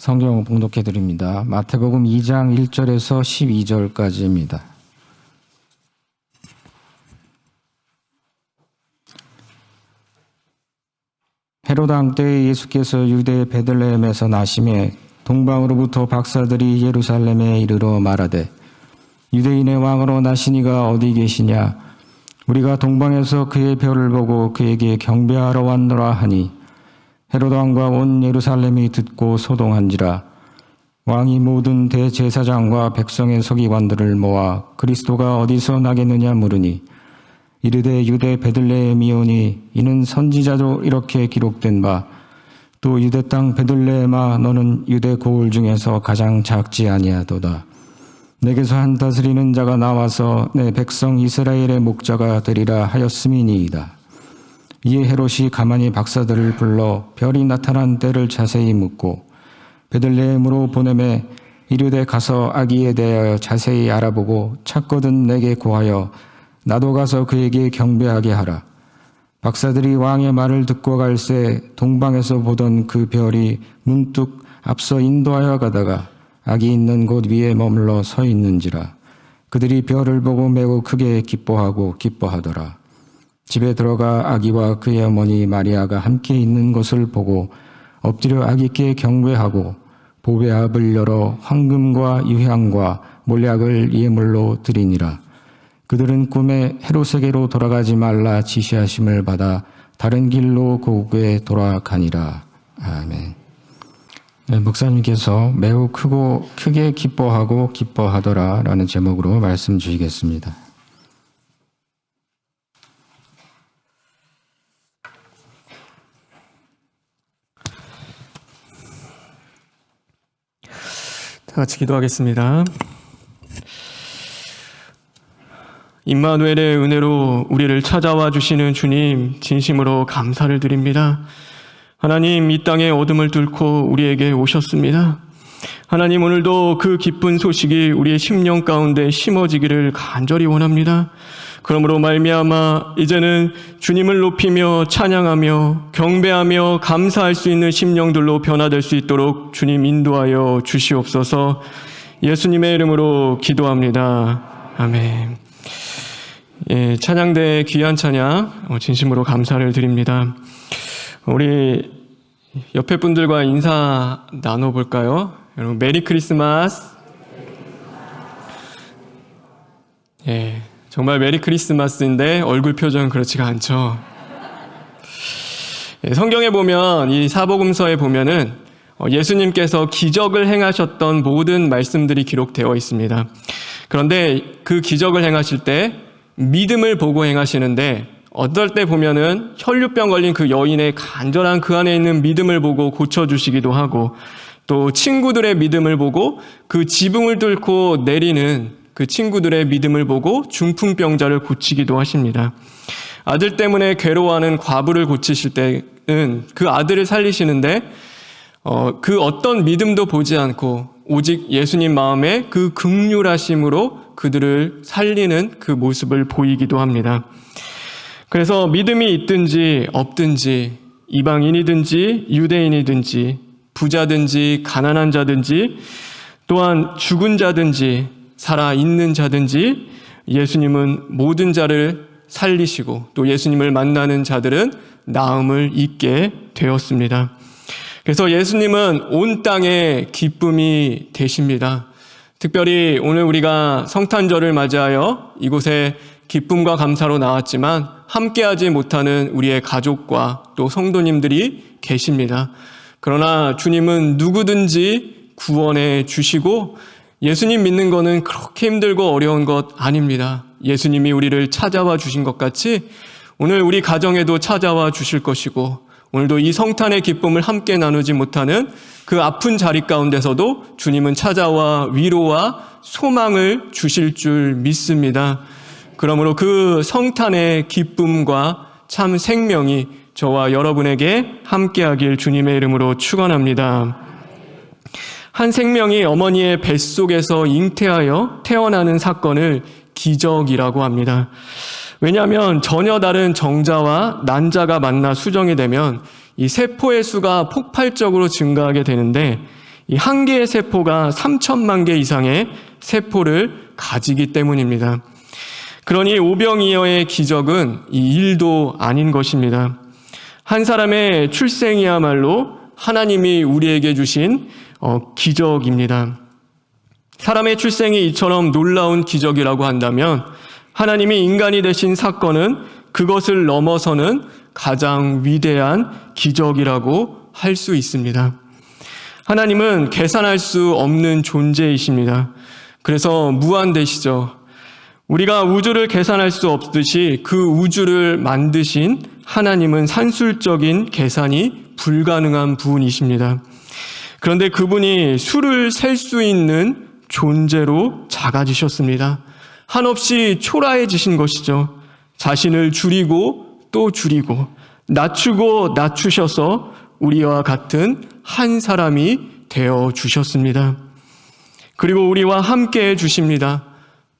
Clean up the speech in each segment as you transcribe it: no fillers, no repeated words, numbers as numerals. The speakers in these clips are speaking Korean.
성경 봉독해 드립니다. 마태복음 2장 1절에서 12절까지입니다. 헤롯 왕 때에 예수께서 유대 베들레헴에서 나심에 동방으로부터 박사들이 예루살렘에 이르러 말하되 유대인의 왕으로 나시니가 어디 계시냐? 우리가 동방에서 그의 별을 보고 그에게 경배하러 왔노라 하니 헤롯 왕과 온 예루살렘이 듣고 소동한지라. 왕이 모든 대제사장과 백성의 서기관들을 모아 그리스도가 어디서 나겠느냐 물으니 이르되 유대 베들레헴이오니 이는 선지자로 이렇게 기록된 바 또 유대 땅 베들레헴아 너는 유대 고을 중에서 가장 작지 아니하도다. 내게서 한 다스리는 자가 나와서 내 백성 이스라엘의 목자가 되리라 하였음이니이다. 이에 헤롯이 가만히 박사들을 불러 별이 나타난 때를 자세히 묻고 베들레헴으로 보내매 이르되 가서 아기에 대하여 자세히 알아보고 찾거든 내게 고하여 나도 가서 그에게 경배하게 하라. 박사들이 왕의 말을 듣고 갈새 동방에서 보던 그 별이 문득 앞서 인도하여 가다가 아기 있는 곳 위에 머물러 서 있는지라. 그들이 별을 보고 매우 크게 기뻐하더라. 집에 들어가 아기와 그의 어머니 마리아가 함께 있는 것을 보고 엎드려 아기께 경배하고 보배압을 열어 황금과 유향과 몰약을 예물로 드리니라. 그들은 꿈에 헤롯에게로 돌아가지 말라 지시하심을 받아 다른 길로 고국에 돌아가니라. 아멘. 네, 목사님께서 매우 크게 기뻐하더라 라는 제목으로 말씀 주시겠습니다. 다 같이 기도하겠습니다. 임마누엘의 은혜로 우리를 찾아와 주시는 주님, 진심으로 감사를 드립니다. 하나님, 이 땅의 어둠을 뚫고 우리에게 오셨습니다. 하나님, 오늘도 그 기쁜 소식이 우리의 심령 가운데 심어지기를 간절히 원합니다. 그러므로 말미암아 이제는 주님을 높이며 찬양하며 경배하며 감사할 수 있는 심령들로 변화될 수 있도록 주님 인도하여 주시옵소서. 예수님의 이름으로 기도합니다. 아멘. 예, 찬양대의 귀한 찬양 진심으로 감사를 드립니다. 우리 옆에 분들과 인사 나눠볼까요? 여러분 메리 크리스마스. 예, 정말 메리 크리스마스인데 얼굴 표정은 그렇지가 않죠. 예, 성경에 보면 이 사복음서에 보면은 예수님께서 기적을 행하셨던 모든 말씀들이 기록되어 있습니다. 그런데 그 기적을 행하실 때 믿음을 보고 행하시는데 어떨 때 보면은 혈류병 걸린 그 여인의 간절한 그 안에 있는 믿음을 보고 고쳐주시기도 하고 또 친구들의 믿음을 보고 그 지붕을 뚫고 내리는 그 친구들의 믿음을 보고 중풍병자를 고치기도 하십니다. 아들 때문에 괴로워하는 과부를 고치실 때는 그 아들을 살리시는데 그 어떤 믿음도 보지 않고 오직 예수님 마음에 그 긍휼하심으로 그들을 살리는 그 모습을 보이기도 합니다. 그래서 믿음이 있든지 없든지 이방인이든지 유대인이든지 부자든지 가난한 자든지 또한 죽은 자든지 살아있는 자든지 예수님은 모든 자를 살리시고 또 예수님을 만나는 자들은 나음을 잊게 되었습니다. 그래서 예수님은 온 땅의 기쁨이 되십니다. 특별히 오늘 우리가 성탄절을 맞이하여 이곳에 기쁨과 감사로 나왔지만 함께하지 못하는 우리의 가족과 또 성도님들이 계십니다. 그러나 주님은 누구든지 구원해 주시고 예수님 믿는 것은 그렇게 힘들고 어려운 것 아닙니다. 예수님이 우리를 찾아와 주신 것 같이 오늘 우리 가정에도 찾아와 주실 것이고 오늘도 이 성탄의 기쁨을 함께 나누지 못하는 그 아픈 자리 가운데서도 주님은 찾아와 위로와 소망을 주실 줄 믿습니다. 그러므로 그 성탄의 기쁨과 참 생명이 저와 여러분에게 함께하길 주님의 이름으로 축원합니다. 한 생명이 어머니의 뱃속에서 잉태하여 태어나는 사건을 기적이라고 합니다. 왜냐하면 전혀 다른 정자와 난자가 만나 수정이 되면 이 세포의 수가 폭발적으로 증가하게 되는데 이 한 개의 세포가 3천만 개 이상의 세포를 가지기 때문입니다. 그러니 오병이어의 기적은 이 일도 아닌 것입니다. 한 사람의 출생이야말로 하나님이 우리에게 주신 기적입니다. 사람의 출생이 이처럼 놀라운 기적이라고 한다면 하나님이 인간이 되신 사건은 그것을 넘어서는 가장 위대한 기적이라고 할 수 있습니다. 하나님은 계산할 수 없는 존재이십니다. 그래서 무한대시죠. 우리가 우주를 계산할 수 없듯이 그 우주를 만드신 하나님은 산술적인 계산이 불가능한 분이십니다. 그런데 그분이 수를 셀 수 있는 존재로 작아지셨습니다. 한없이 초라해지신 것이죠. 자신을 줄이고 또 줄이고 낮추고 낮추셔서 우리와 같은 한 사람이 되어 주셨습니다. 그리고 우리와 함께 해 주십니다.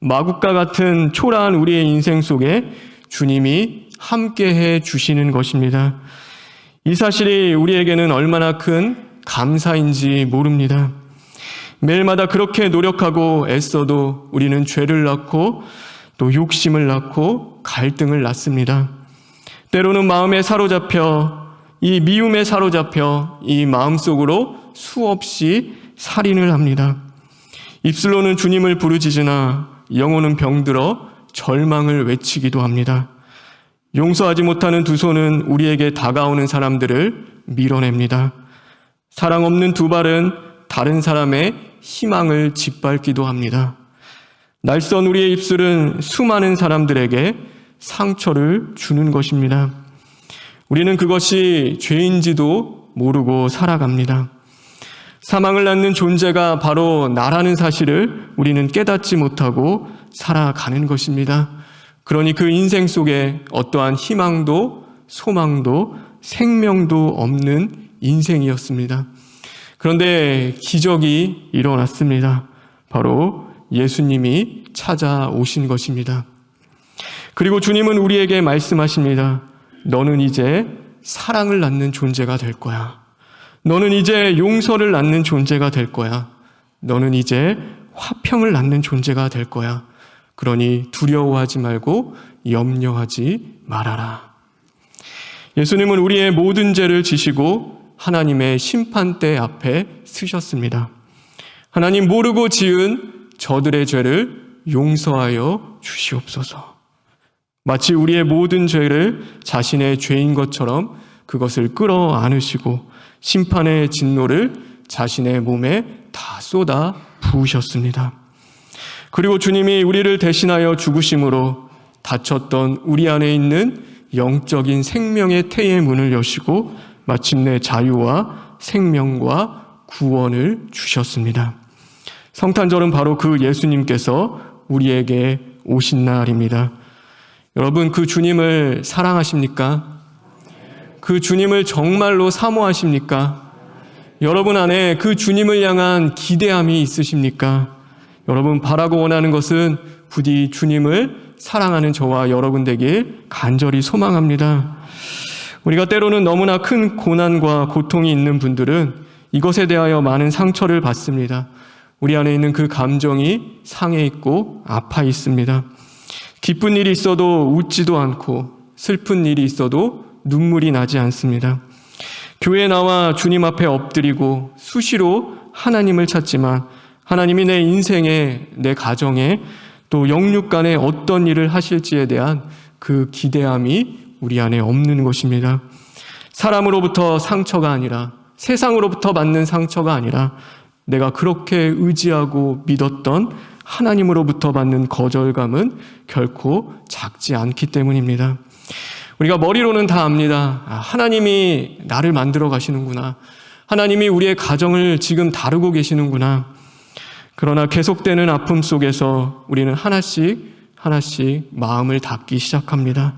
마국과 같은 초라한 우리의 인생 속에 주님이 함께 해 주시는 것입니다. 이 사실이 우리에게는 얼마나 큰 감사인지 모릅니다. 매일마다 그렇게 노력하고 애써도 우리는 죄를 낳고 또 욕심을 낳고 갈등을 낳습니다. 때로는 마음에 사로잡혀 이 미움에 사로잡혀 이 마음속으로 수없이 살인을 합니다. 입술로는 주님을 부르짖으나 영혼은 병들어 절망을 외치기도 합니다. 용서하지 못하는 두 손은 우리에게 다가오는 사람들을 밀어냅니다. 사랑 없는 두 발은 다른 사람의 희망을 짓밟기도 합니다. 날선 우리의 입술은 수많은 사람들에게 상처를 주는 것입니다. 우리는 그것이 죄인지도 모르고 살아갑니다. 사망을 낳는 존재가 바로 나라는 사실을 우리는 깨닫지 못하고 살아가는 것입니다. 그러니 그 인생 속에 어떠한 희망도 소망도 생명도 없는 인생이었습니다. 그런데 기적이 일어났습니다. 바로 예수님이 찾아오신 것입니다. 그리고 주님은 우리에게 말씀하십니다. 너는 이제 사랑을 낳는 존재가 될 거야. 너는 이제 용서를 낳는 존재가 될 거야. 너는 이제 화평을 낳는 존재가 될 거야. 그러니 두려워하지 말고 염려하지 말아라. 예수님은 우리의 모든 죄를 지시고 하나님의 심판대 앞에 서셨습니다. 하나님, 모르고 지은 저들의 죄를 용서하여 주시옵소서. 마치 우리의 모든 죄를 자신의 죄인 것처럼 그것을 끌어안으시고 심판의 진노를 자신의 몸에 다 쏟아 부으셨습니다. 그리고 주님이 우리를 대신하여 죽으심으로 닫혔던 우리 안에 있는 영적인 생명의 태의 문을 여시고 마침내 자유와 생명과 구원을 주셨습니다. 성탄절은 바로 그 예수님께서 우리에게 오신 날입니다. 여러분, 그 주님을 사랑하십니까? 그 주님을 정말로 사모하십니까? 여러분 안에 그 주님을 향한 기대함이 있으십니까? 여러분, 바라고 원하는 것은 부디 주님을 사랑하는 저와 여러분 되길 간절히 소망합니다. 우리가 때로는 너무나 큰 고난과 고통이 있는 분들은 이것에 대하여 많은 상처를 받습니다. 우리 안에 있는 그 감정이 상해 있고 아파 있습니다. 기쁜 일이 있어도 웃지도 않고 슬픈 일이 있어도 눈물이 나지 않습니다. 교회에 나와 주님 앞에 엎드리고 수시로 하나님을 찾지만 하나님이 내 인생에, 내 가정에, 또 영육 간에 어떤 일을 하실지에 대한 그 기대함이 우리 안에 없는 것입니다. 사람으로부터 상처가 아니라, 세상으로부터 받는 상처가 아니라 내가 그렇게 의지하고 믿었던 하나님으로부터 받는 거절감은 결코 작지 않기 때문입니다. 우리가 머리로는 다 압니다. 하나님이 나를 만들어 가시는구나. 하나님이 우리의 가정을 지금 다루고 계시는구나. 그러나 계속되는 아픔 속에서 우리는 하나씩 마음을 닫기 시작합니다.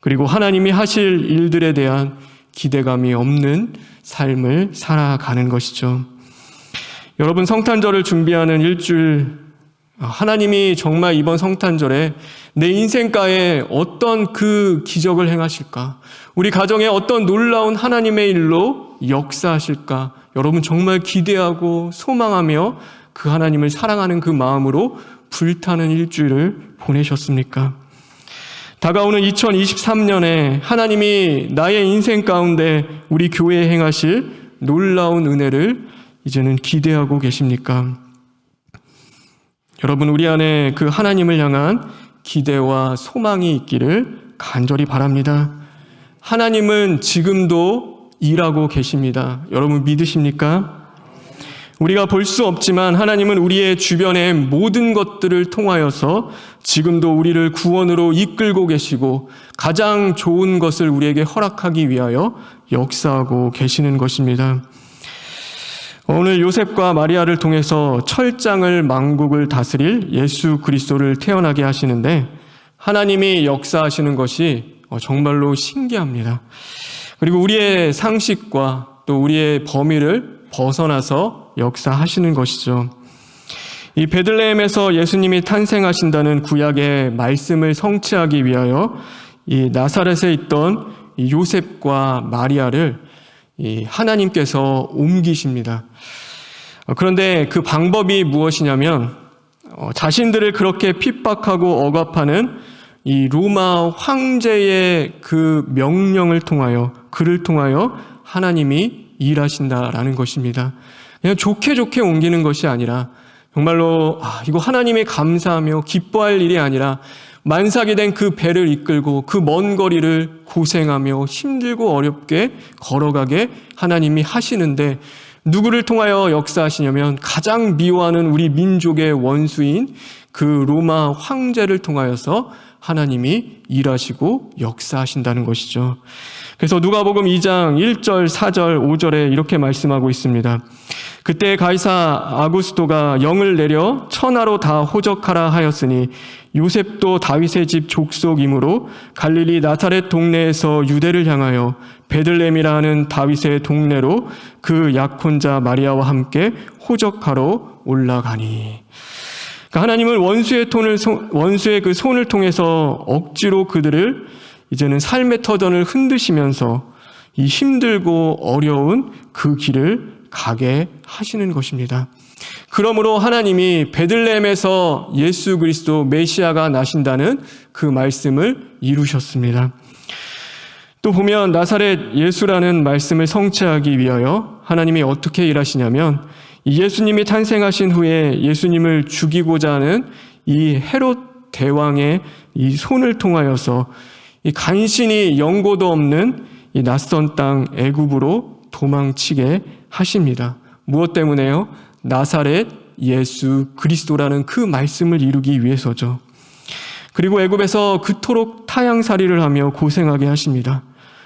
그리고 하나님이 하실 일들에 대한 기대감이 없는 삶을 살아가는 것이죠. 여러분, 성탄절을 준비하는 일주일 하나님이 정말 이번 성탄절에 내 인생가에 어떤 그 기적을 행하실까? 우리 가정에 어떤 놀라운 하나님의 일로 역사하실까? 여러분 정말 기대하고 소망하며 그 하나님을 사랑하는 그 마음으로 불타는 일주일을 보내셨습니까? 다가오는 2023년에 하나님이 나의 인생 가운데 우리 교회에 행하실 놀라운 은혜를 이제는 기대하고 계십니까? 여러분, 우리 안에 그 하나님을 향한 기대와 소망이 있기를 간절히 바랍니다. 하나님은 지금도 일하고 계십니다. 여러분 믿으십니까? 우리가 볼 수 없지만 하나님은 우리의 주변의 모든 것들을 통하여서 지금도 우리를 구원으로 이끌고 계시고 가장 좋은 것을 우리에게 허락하기 위하여 역사하고 계시는 것입니다. 오늘 요셉과 마리아를 통해서 철장을 만국을 다스릴 예수 그리스도를 태어나게 하시는데 하나님이 역사하시는 것이 정말로 신기합니다. 그리고 우리의 상식과 또 우리의 범위를 벗어나서 역사하시는 것이죠. 이 베들레헴에서 예수님이 탄생하신다는 구약의 말씀을 성취하기 위하여 이 나사렛에 있던 이 요셉과 마리아를 이 하나님께서 옮기십니다. 그런데 그 방법이 무엇이냐면 자신들을 그렇게 핍박하고 억압하는 이 로마 황제의 그 명령을 통하여 그를 통하여 하나님이 일하신다라는 것입니다. 그냥 좋게 옮기는 것이 아니라 정말로 이거 하나님이 감사하며 기뻐할 일이 아니라 만삭이 된 그 배를 이끌고 그 먼 거리를 고생하며 힘들고 어렵게 걸어가게 하나님이 하시는데 누구를 통하여 역사하시냐면 가장 미워하는 우리 민족의 원수인 그 로마 황제를 통하여서 하나님이 일하시고 역사하신다는 것이죠. 그래서 누가복음 2장 1절, 4절, 5절에 이렇게 말씀하고 있습니다. 그때 가이사 아구스토가 영을 내려 천하로 다 호적하라 하였으니 요셉도 다윗의 집 족속이므로 갈릴리 나사렛 동네에서 유대를 향하여 베들레헴이라 하는 다윗의 동네로 그 약혼자 마리아와 함께 호적하러 올라가니. 그러니까 하나님은 원수의 그 손을 통해서 억지로 그들을 이제는 삶의 터전을 흔드시면서 이 힘들고 어려운 그 길을 가게 하시는 것입니다. 그러므로 하나님이 베들레헴에서 예수 그리스도 메시아가 나신다는 그 말씀을 이루셨습니다. 또 보면 나사렛 예수라는 말씀을 성취하기 위하여 하나님이 어떻게 일하시냐면 예수님이 탄생하신 후에 예수님을 죽이고자 하는 이 헤롯 대왕의 이 손을 통하여서 이 간신히 연고도 없는 이 낯선 땅 애굽으로 도망치게 하십니다. 무엇 때문에요? 나사렛 예수 그리스도라는 그 말씀을 이루기 위해서죠. 그리고 애굽에서 그토록 타향살이를 하며 고생하게 하십니다.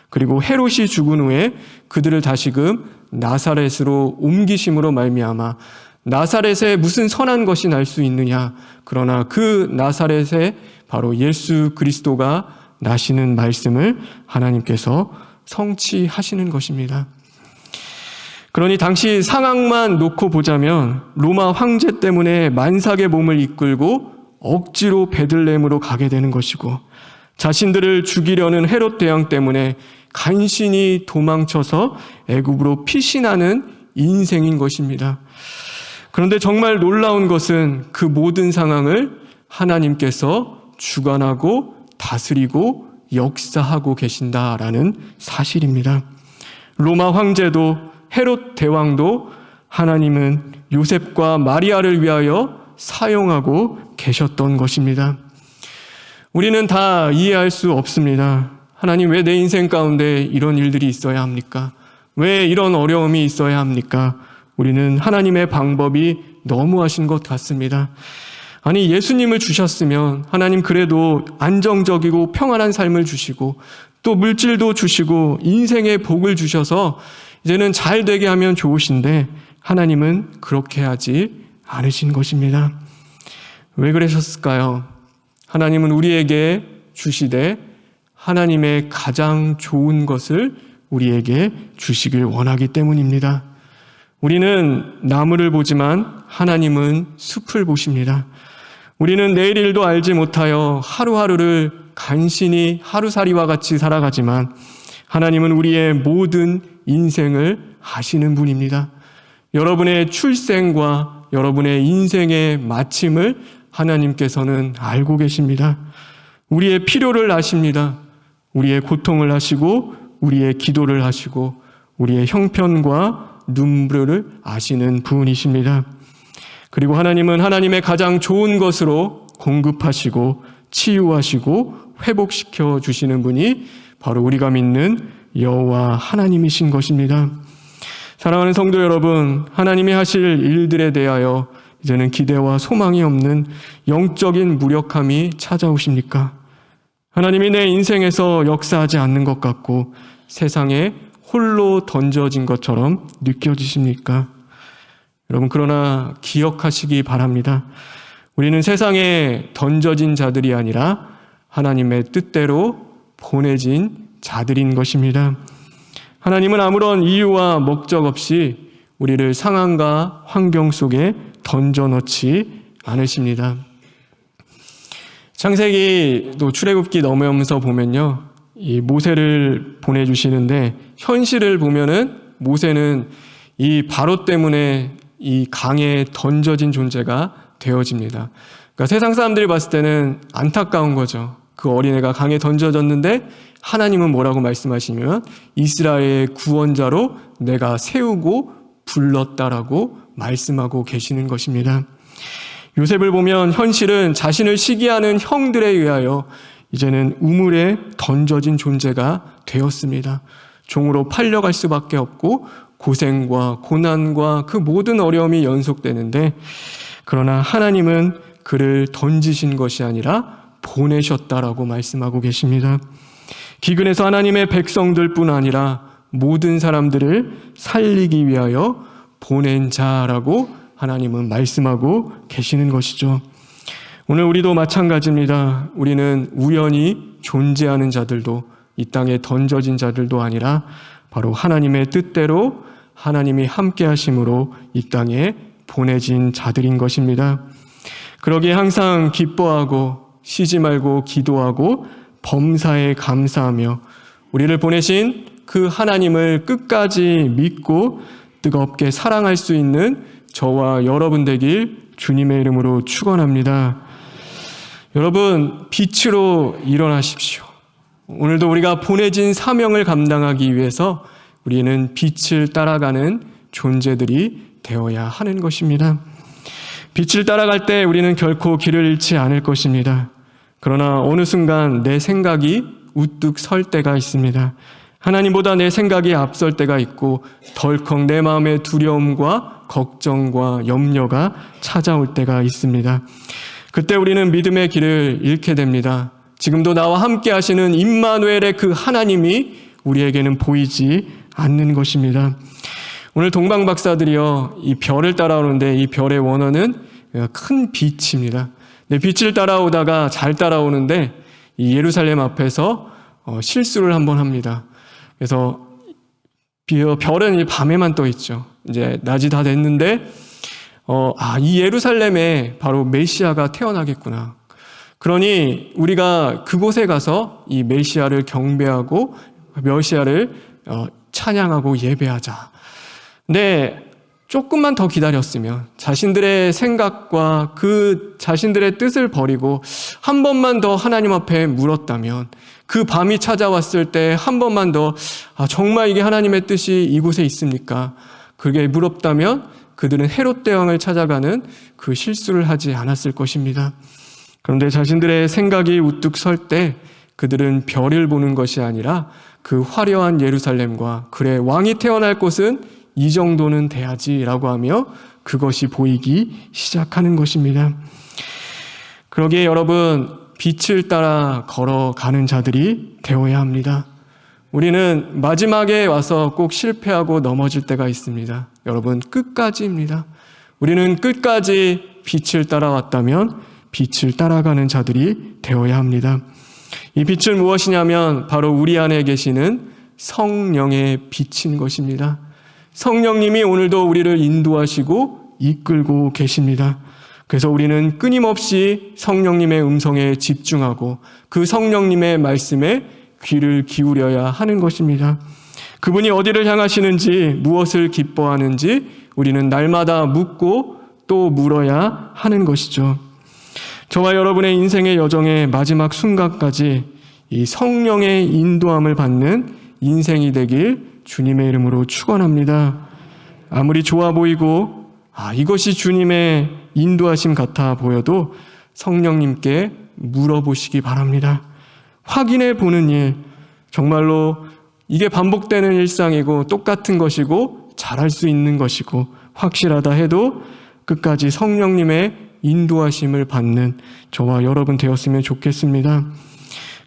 그리고 헤롯이 죽은 후에 그들을 다시금 나사렛으로 옮기심으로 말미암아 나사렛에 무슨 선한 것이 날 수 있느냐. 그러나 그 나사렛에 바로 예수 그리스도가 나시는 말씀을 하나님께서 성취하시는 것입니다. 그러니 당시 상황만 놓고 보자면 로마 황제 때문에 만삭의 몸을 이끌고 억지로 베들레헴으로 가게 되는 것이고 자신들을 죽이려는 헤롯 대왕 때문에 간신히 도망쳐서 애굽으로 피신하는 인생인 것입니다. 그런데 정말 놀라운 것은 그 모든 상황을 하나님께서 주관하고 다스리고 역사하고 계신다라는 사실입니다. 로마 황제도 헤롯 대왕도 하나님은 요셉과 마리아를 위하여 사용하고 계셨던 것입니다. 우리는 다 이해할 수 없습니다. 하나님, 왜 내 인생 가운데 이런 일들이 있어야 합니까? 왜 이런 어려움이 있어야 합니까? 우리는 하나님의 방법이 너무하신 것 같습니다. 아니, 예수님을 주셨으면 하나님 그래도 안정적이고 평안한 삶을 주시고 또 물질도 주시고 인생의 복을 주셔서 이제는 잘 되게 하면 좋으신데 하나님은 그렇게 하지 않으신 것입니다. 왜 그러셨을까요? 하나님은 우리에게 주시되 하나님의 가장 좋은 것을 우리에게 주시길 원하기 때문입니다. 우리는 나무를 보지만 하나님은 숲을 보십니다. 우리는 내일 일도 알지 못하여 하루하루를 간신히 하루살이와 같이 살아가지만 하나님은 우리의 모든 인생을 아시는 분입니다. 여러분의 출생과 여러분의 인생의 마침을 하나님께서는 알고 계십니다. 우리의 필요를 아십니다. 우리의 고통을 아시고 우리의 기도를 하시고 우리의 형편과 눈물을 아시는 분이십니다. 그리고 하나님은 하나님의 가장 좋은 것으로 공급하시고 치유하시고 회복시켜 주시는 분이 바로 우리가 믿는 여호와 하나님이신 것입니다. 사랑하는 성도 여러분, 하나님이 하실 일들에 대하여 이제는 기대와 소망이 없는 영적인 무력함이 찾아오십니까? 하나님이 내 인생에서 역사하지 않는 것 같고 세상에 홀로 던져진 것처럼 느껴지십니까? 여러분, 그러나 기억하시기 바랍니다. 우리는 세상에 던져진 자들이 아니라 하나님의 뜻대로 보내진 자들인 것입니다. 하나님은 아무런 이유와 목적 없이 우리를 상황과 환경 속에 던져넣지 않으십니다. 창세기 또 출애굽기 넘어오면서 보면요, 이 모세를 보내주시는데 현실을 보면은 모세는 이 바로 때문에 이 강에 던져진 존재가 되어집니다. 그러니까 세상 사람들이 봤을 때는 안타까운 거죠. 그 어린애가 강에 던져졌는데 하나님은 뭐라고 말씀하시냐면 이스라엘의 구원자로 내가 세우고 불렀다라고 말씀하고 계시는 것입니다. 요셉을 보면 현실은 자신을 시기하는 형들에 의하여 이제는 우물에 던져진 존재가 되었습니다. 종으로 팔려갈 수밖에 없고 고생과 고난과 그 모든 어려움이 연속되는데, 그러나 하나님은 그를 던지신 것이 아니라 보내셨다라고 말씀하고 계십니다. 기근에서 하나님의 백성들뿐 아니라 모든 사람들을 살리기 위하여 보낸 자라고 하나님은 말씀하고 계시는 것이죠. 오늘 우리도 마찬가지입니다. 우리는 우연히 존재하는 자들도 이 땅에 던져진 자들도 아니라 바로 하나님의 뜻대로 하나님이 함께 하심으로 이 땅에 보내진 자들인 것입니다. 그러기에 항상 기뻐하고 쉬지 말고 기도하고 범사에 감사하며 우리를 보내신 그 하나님을 끝까지 믿고 뜨겁게 사랑할 수 있는 저와 여러분 되길 주님의 이름으로 축원합니다. 여러분, 빛으로 일어나십시오. 오늘도 우리가 보내진 사명을 감당하기 위해서 우리는 빛을 따라가는 존재들이 되어야 하는 것입니다. 빛을 따라갈 때 우리는 결코 길을 잃지 않을 것입니다. 그러나 어느 순간 내 생각이 우뚝 설 때가 있습니다. 하나님보다 내 생각이 앞설 때가 있고 덜컥 내 마음의 두려움과 걱정과 염려가 찾아올 때가 있습니다. 그때 우리는 믿음의 길을 잃게 됩니다. 지금도 나와 함께 하시는 임마누엘의 그 하나님이 우리에게는 보이지 않는 것입니다. 오늘 동방 박사들이요, 이 별을 따라오는데 이 별의 원어는 큰 빛입니다. 빛을 따라오다가 잘 따라오는데 이 예루살렘 앞에서 실수를 한번 합니다. 그래서 별은 밤에만 떠 있죠. 이제 낮이 다 됐는데 이 예루살렘에 바로 메시아가 태어나겠구나. 그러니 우리가 그곳에 가서 이 메시아를 경배하고 메시아를 찬양하고 예배하자. 근데 조금만 더 기다렸으면 자신들의 생각과 그 자신들의 뜻을 버리고 한 번만 더 하나님 앞에 물었다면, 그 밤이 찾아왔을 때 한 번만 더 정말 이게 하나님의 뜻이 이곳에 있습니까? 그게 물었다면 그들은 헤롯 대왕을 찾아가는 그 실수를 하지 않았을 것입니다. 그런데 자신들의 생각이 우뚝 설 때 그들은 별을 보는 것이 아니라 그 화려한 예루살렘과 그래 왕이 태어날 곳은 이 정도는 돼야지라고 하며 그것이 보이기 시작하는 것입니다. 그러기에 여러분, 빛을 따라 걸어가는 자들이 되어야 합니다. 우리는 마지막에 와서 꼭 실패하고 넘어질 때가 있습니다. 여러분, 끝까지입니다. 우리는 끝까지 빛을 따라왔다면 빛을 따라가는 자들이 되어야 합니다. 이 빛은 무엇이냐면 바로 우리 안에 계시는 성령의 빛인 것입니다. 성령님이 오늘도 우리를 인도하시고 이끌고 계십니다. 그래서 우리는 끊임없이 성령님의 음성에 집중하고 그 성령님의 말씀에 귀를 기울여야 하는 것입니다. 그분이 어디를 향하시는지, 무엇을 기뻐하는지 우리는 날마다 묻고 또 물어야 하는 것이죠. 저와 여러분의 인생의 여정의 마지막 순간까지 이 성령의 인도함을 받는 인생이 되길 주님의 이름으로 축원합니다. 아무리 좋아 보이고 이것이 주님의 인도하심 같아 보여도 성령님께 물어보시기 바랍니다. 확인해 보는 일, 정말로 이게 반복되는 일상이고 똑같은 것이고 잘할 수 있는 것이고 확실하다 해도 끝까지 성령님의 인도하심을 받는 저와 여러분 되었으면 좋겠습니다.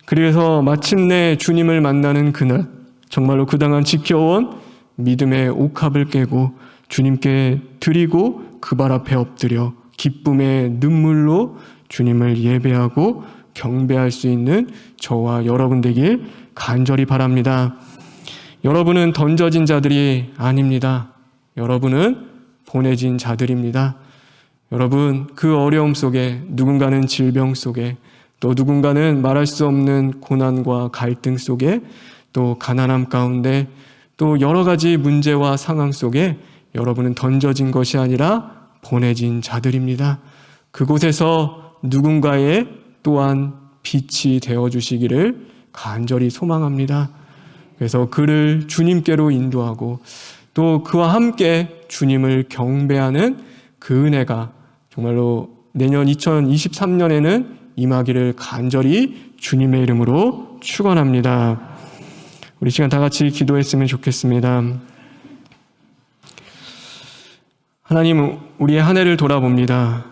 그래서 마침내 주님을 만나는 그날, 정말로 그동안 지켜온 믿음의 옥합을 깨고 주님께 드리고 그 발 앞에 엎드려 기쁨의 눈물로 주님을 예배하고 경배할 수 있는 저와 여러분 되길 간절히 바랍니다. 여러분은 던져진 자들이 아닙니다. 여러분은 보내진 자들입니다. 여러분, 그 어려움 속에, 누군가는 질병 속에, 또 누군가는 말할 수 없는 고난과 갈등 속에, 또 가난함 가운데, 또 여러 가지 문제와 상황 속에 여러분은 던져진 것이 아니라 보내진 자들입니다. 그곳에서 누군가의 또한 빛이 되어주시기를 간절히 소망합니다. 그래서 그를 주님께로 인도하고 또 그와 함께 주님을 경배하는 그 은혜가 정말로 내년 2023년에는 임하기를 간절히 주님의 이름으로 축원합니다. 우리 시간 다 같이 기도했으면 좋겠습니다. 하나님, 우리의 한 해를 돌아봅니다.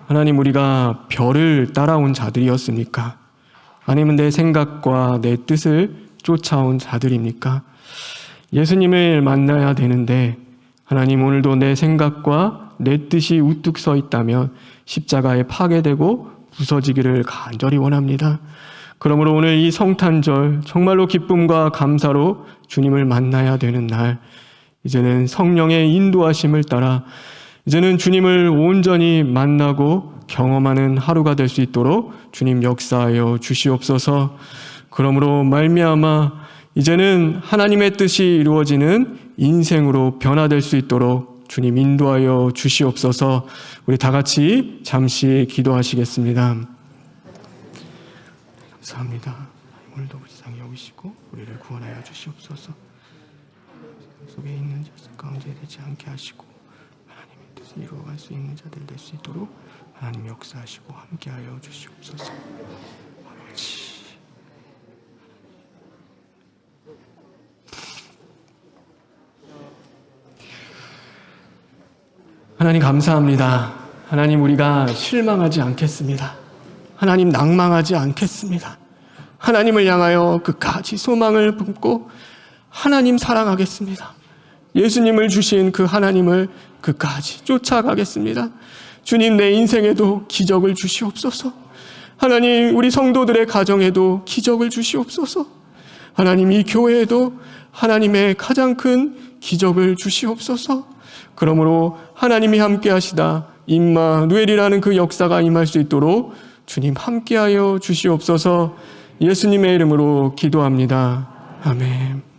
하나님, 우리가 별을 따라온 자들이었습니까? 아니면 내 생각과 내 뜻을 쫓아온 자들입니까? 예수님을 만나야 되는데 하나님, 오늘도 내 생각과 내 뜻이 우뚝 서 있다면 십자가에 파괴되고 부서지기를 간절히 원합니다. 그러므로 오늘 이 성탄절 정말로 기쁨과 감사로 주님을 만나야 되는 날, 이제는 성령의 인도하심을 따라 이제는 주님을 온전히 만나고 경험하는 하루가 될 수 있도록 주님 역사하여 주시옵소서. 그러므로 말미암아 이제는 하나님의 뜻이 이루어지는 인생으로 변화될 수 있도록 주님 인도하여 주시옵소서. 우리 다 같이 잠시 기도하시겠습니다. 감사합니다. 오늘도 우리 세상에 여기시고 우리를 구원하여 주시옵소서. 속에 있는 자들 가운데 되지 않게 하시고 하나님의 뜻을 이루어갈 수 있는 자들 될 수 있도록 하나님 역사하시고 함께하여 주시옵소서. 아버지, 하나님 감사합니다. 하나님, 우리가 실망하지 않겠습니다. 하나님, 낭망하지 않겠습니다. 하나님을 향하여 끝까지 소망을 품고 하나님 사랑하겠습니다. 예수님을 주신 그 하나님을 끝까지 쫓아가겠습니다. 주님, 내 인생에도 기적을 주시옵소서. 하나님, 우리 성도들의 가정에도 기적을 주시옵소서. 하나님, 이 교회에도 하나님의 가장 큰 기적을 주시옵소서. 그러므로 하나님이 함께 하시다 임마누엘이라는 그 역사가 임할 수 있도록 주님 함께하여 주시옵소서. 예수님의 이름으로 기도합니다. 아멘.